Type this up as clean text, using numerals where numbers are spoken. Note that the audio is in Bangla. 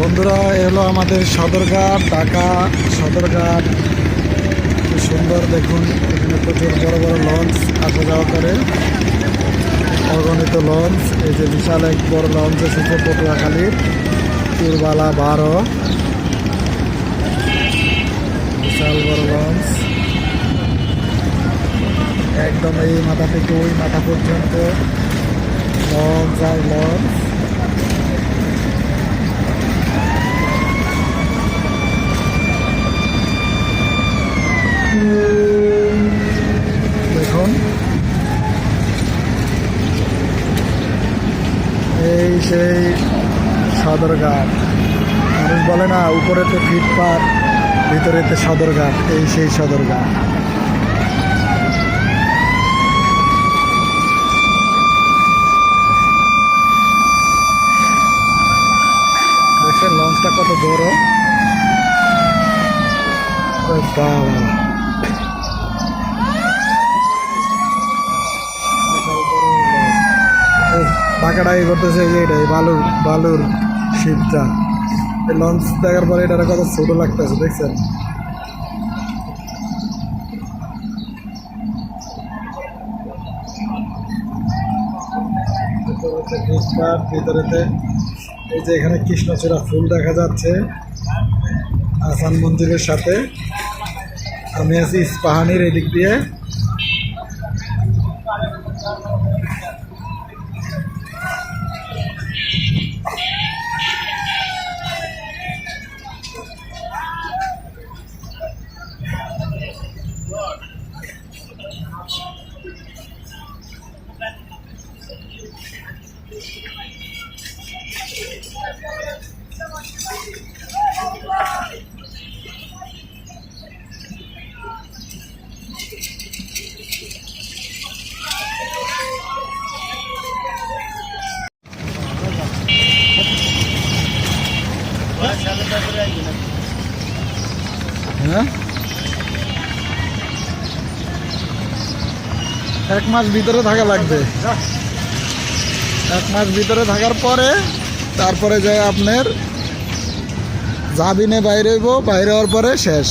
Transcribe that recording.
বন্ধুরা, এলো আমাদের সদরঘাট, ঢাকা সদরঘাট। কি সুন্দর দেখুন, এখানে প্রচুর বড় বড় লঞ্চ আসা যাওয়া করে, অগণিত লঞ্চ। এই যে বিশাল এক বড় লঞ্চ এসেছে পটুয়াখালীর, পুরবালা 12, বিশাল বড় লঞ্চ। একদম এই মাথা থেকে ওই মাথা পর্যন্ত লঞ্চ আর লঞ্চ। দেখুন, এই সেই সদরঘাট। মানুষ বলে না, উপরেতে ফিটপাথ, ভিতরেতে সদরঘাট। এই সেই সদরঘাট। দেখছেন লঞ্চটা কত বড়। বাবা, পাকাটাই করতেছে এটাই বালুর শিপটা। এই লঞ্চ দেখার পরে এটা কত ছোট লাগতেছে, দেখছেন? ভিতরেতে এই যে এখানে কৃষ্ণচূড়া ফুল দেখা যাচ্ছে আসান মন্দিরের সাথে। আমি আছি ইস্পাহানির এদিক দিয়ে। হ্যাঁ, 1 মাস ভিতরে থাকা লাগবে। 1 মাস ভিতরে থাকার পরে তারপরে যায় আপনার জাবিনে বাইরে হইব। বাইরে হওয়ার পরে শেষ।